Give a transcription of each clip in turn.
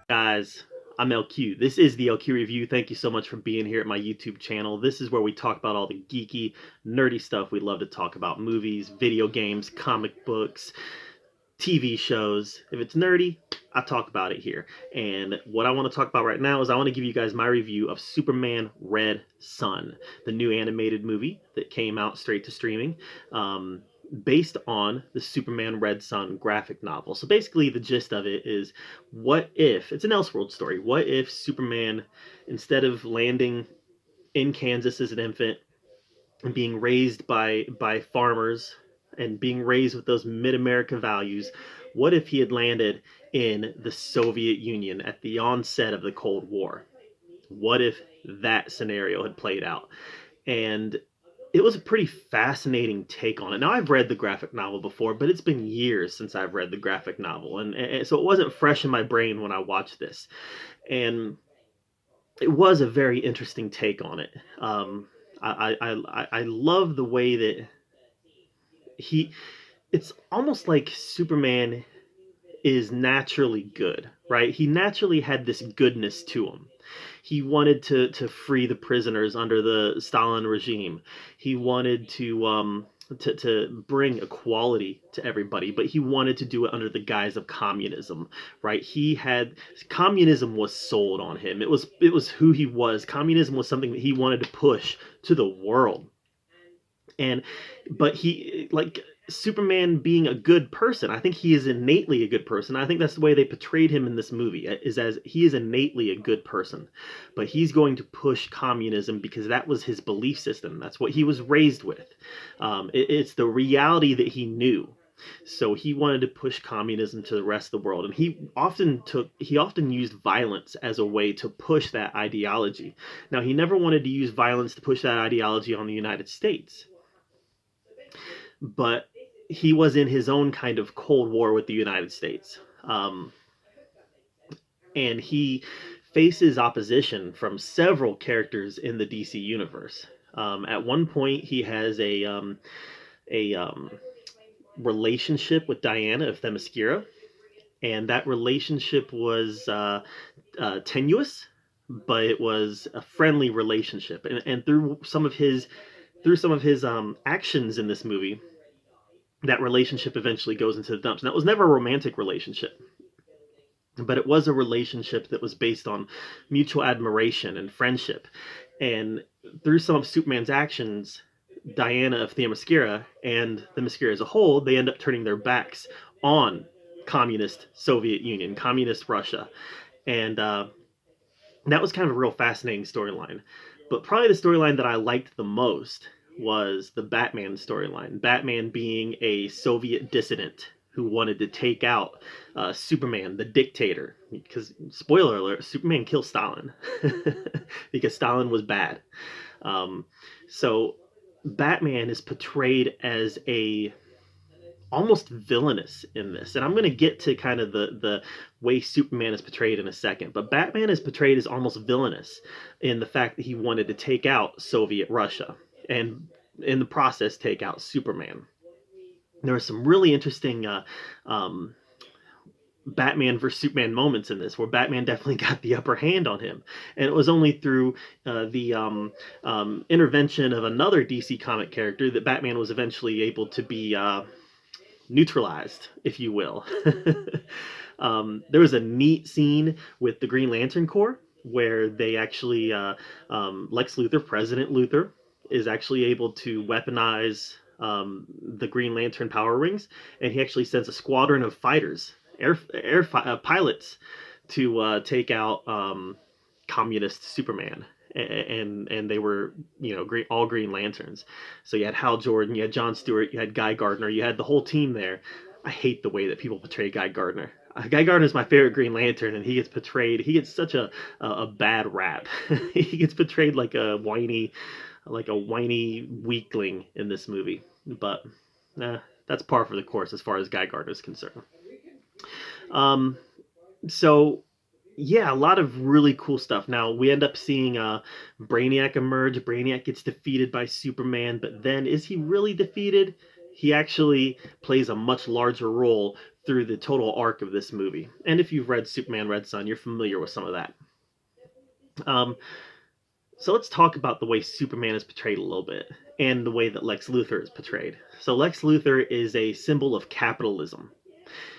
Guys, I'm LQ. This is the LQ Review. Thank you so much for being here at my YouTube channel. This is where we talk about all the geeky, nerdy stuff we love to talk about: movies, video games, comic books, TV shows. If it's nerdy, I talk about it here. And what I want to talk about right now is I want to give you guys my review of Superman Red Son, the new animated movie that came out straight to streaming. Based on the Superman Red Son graphic novel. So basically, the gist of it is, what if it's an Elseworld story? What if Superman, instead of landing in Kansas as an infant and being raised by farmers and being raised with those mid-America values, what if he had landed in the Soviet Union at the onset of the Cold War? What if that scenario had played out? And it was a pretty fascinating take on it. Now, I've read the graphic novel before, but it's been years since I've read the graphic novel, and so it wasn't fresh in my brain when I watched this. And it was a very interesting take on it. I love the way that he. It's almost like Superman is naturally good, right? He naturally had this goodness to him. He wanted to free the prisoners under the Stalin regime. He wanted to bring equality to everybody, but he wanted to do it under the guise of communism, right? He had communism was sold on him. It was who he was. Communism was something that he wanted to push to the world. And but he, like, Superman being a good person, I think he is innately a good person. I think that's the way they portrayed him in this movie, is as he is innately a good person, but he's going to push communism because that was his belief system. That's what he was raised with. It's the reality that he knew. So he wanted to push communism to the rest of the world, and he often used violence as a way to push that ideology. Now, he never wanted to use violence to push that ideology on the United States, but he was in his own kind of Cold War with the United States. And he faces opposition from several characters in the DC universe. At one point, he has a relationship with Diana of Themyscira, and that relationship was tenuous, but it was a friendly relationship. And through some of his actions in this movie, that relationship eventually goes into the dumps. And that was never a romantic relationship, but it was a relationship that was based on mutual admiration and friendship. And through some of Superman's actions, Diana of Themyscira and Themyscira as a whole, they end up turning their backs on communist Soviet Union, communist Russia. And that was kind of a real fascinating storyline. But probably the storyline that I liked the most was the Batman storyline. Batman being a Soviet dissident who wanted to take out Superman, the dictator. Because, spoiler alert, Superman killed Stalin because Stalin was bad. So Batman is portrayed as almost villainous in this, and I'm going to get to kind of the way Superman is portrayed in a second, but Batman is portrayed as almost villainous in the fact that he wanted to take out Soviet Russia and in the process take out Superman. There were some really interesting Batman versus Superman moments in this, where Batman definitely got the upper hand on him, and it was only through the intervention of another DC comic character that Batman was eventually able to be neutralized, if you will. There was a neat scene with the Green Lantern Corps where they actually Lex Luthor, President Luthor, is actually able to weaponize the Green Lantern power rings, and he actually sends a squadron of fighters, pilots, to take out communist Superman. And they were, all Green Lanterns. So you had Hal Jordan, you had John Stewart, you had Guy Gardner, you had the whole team there. I hate the way that people portray Guy Gardner. Guy Gardner is my favorite Green Lantern, and he gets such a bad rap. He gets portrayed like a whiny weakling in this movie. But that's par for the course as far as Guy Gardner is concerned. So yeah, a lot of really cool stuff. Now, we end up seeing Brainiac emerge. Brainiac gets defeated by Superman, but then is he really defeated? He actually plays a much larger role through the total arc of this movie. And if you've read Superman Red Son, you're familiar with some of that. So let's talk about the way Superman is portrayed a little bit, and the way that Lex Luthor is portrayed. So Lex Luthor is a symbol of capitalism.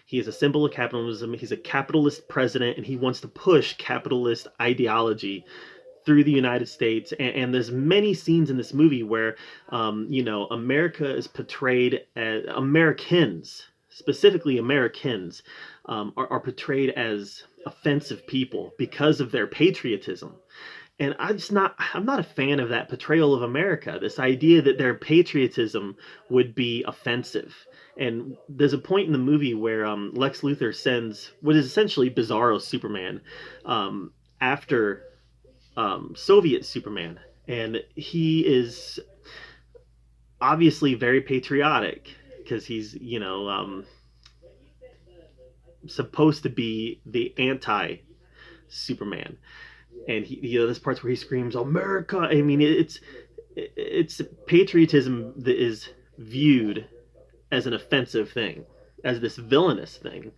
He is a symbol of capitalism. He's a capitalist president, and he wants to push capitalist ideology through the United States. And there's many scenes in this movie where, America is portrayed as Americans, specifically Americans, are portrayed as offensive people because of their patriotism. And I'm not a fan of that portrayal of America, this idea that their patriotism would be offensive. And there's a point in the movie where Lex Luthor sends what is essentially Bizarro Superman after Soviet Superman. And he is obviously very patriotic because he's, supposed to be the anti-Superman. And there's parts where he screams America. I mean, it's patriotism that is viewed as an offensive thing, as this villainous thing.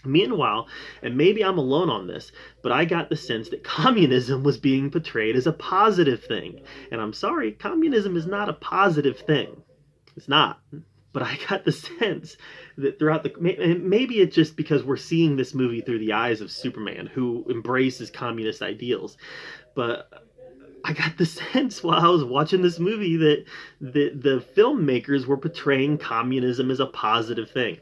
Meanwhile, and maybe I'm alone on this, but I got the sense that communism was being portrayed as a positive thing. And I'm sorry, communism is not a positive thing. It's not. But I got the sense that throughout maybe it's just because we're seeing this movie through the eyes of Superman, who embraces communist ideals. But I got the sense while I was watching this movie that the filmmakers were portraying communism as a positive thing.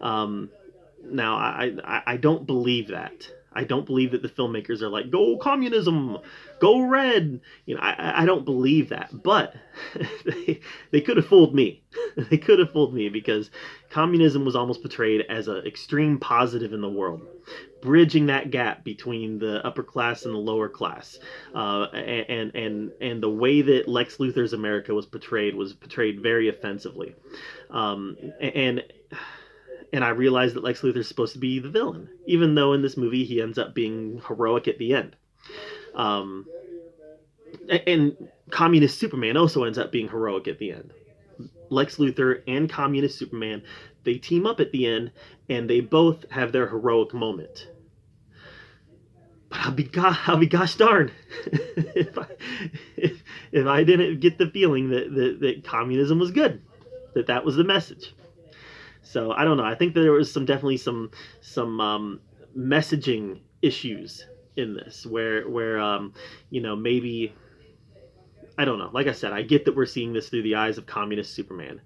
Now, I don't believe that. I don't believe that the filmmakers are like, go communism, go red. I don't believe that. But they could have fooled me. They could have fooled me because communism was almost portrayed as an extreme positive in the world, bridging that gap between the upper class and the lower class. And the way that Lex Luthor's America was portrayed very offensively. And I realized that Lex Luthor is supposed to be the villain, even though in this movie he ends up being heroic at the end. And Communist Superman also ends up being heroic at the end. Lex Luthor and Communist Superman, they team up at the end, and they both have their heroic moment. But I'll be gosh darn if I didn't get the feeling that communism was good, that was the message. So I don't know. I think there was definitely some messaging issues in this where maybe, I don't know. Like I said, I get that we're seeing this through the eyes of Communist Superman,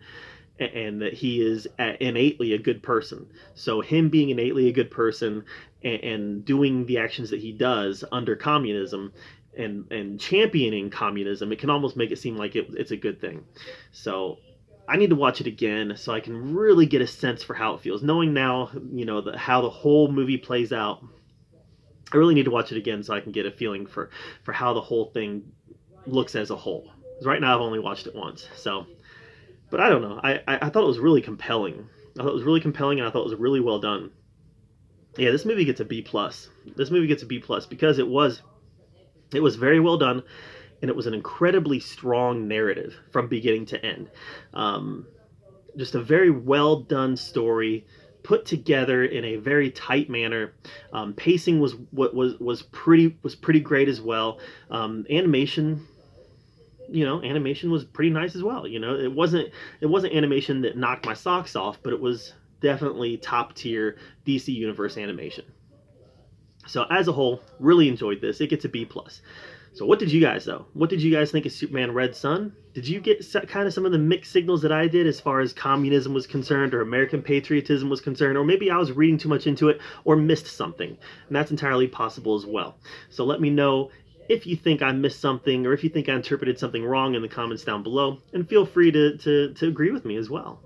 and that he is innately a good person. So him being innately a good person and doing the actions that he does under communism and championing communism, it can almost make it seem like it's a good thing. So I need to watch it again so I can really get a sense for how it feels. Knowing now, how the whole movie plays out, I really need to watch it again so I can get a feeling for how the whole thing looks as a whole. Because right now I've only watched it once. So, but I don't know. I thought it was really compelling. I thought it was really compelling, and I thought it was really well done. Yeah, this movie gets a B+. This movie gets a B+ because it was very well done. And it was an incredibly strong narrative from beginning to end. Just a very well done story, put together in a very tight manner. Pacing was pretty great as well. Animation was pretty nice as well. It wasn't animation that knocked my socks off, but it was definitely top tier DC Universe animation. So as a whole, really enjoyed this. It gets a B+. So what did you guys, though? What did you guys think of Superman Red Son? Did you get kind of some of the mixed signals that I did as far as communism was concerned, or American patriotism was concerned, or maybe I was reading too much into it or missed something? And that's entirely possible as well. So let me know if you think I missed something, or if you think I interpreted something wrong in the comments down below, and feel free to agree with me as well.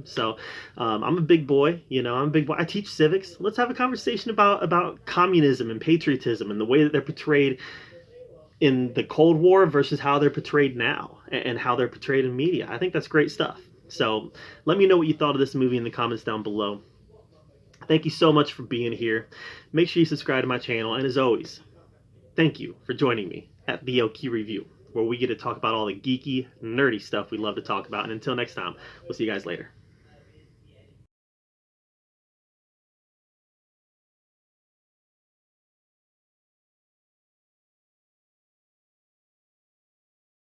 So I'm a big boy. I'm a big boy. I teach civics. Let's have a conversation about communism and patriotism and the way that they're portrayed in the Cold War versus how they're portrayed now and how they're portrayed in media. I think that's great stuff. So let me know what you thought of this movie in the comments down below. Thank you so much for being here. Make sure you subscribe to my channel. And as always, thank you for joining me at the LQ Review, where we get to talk about all the geeky, nerdy stuff we love to talk about. And until next time, we'll see you guys later.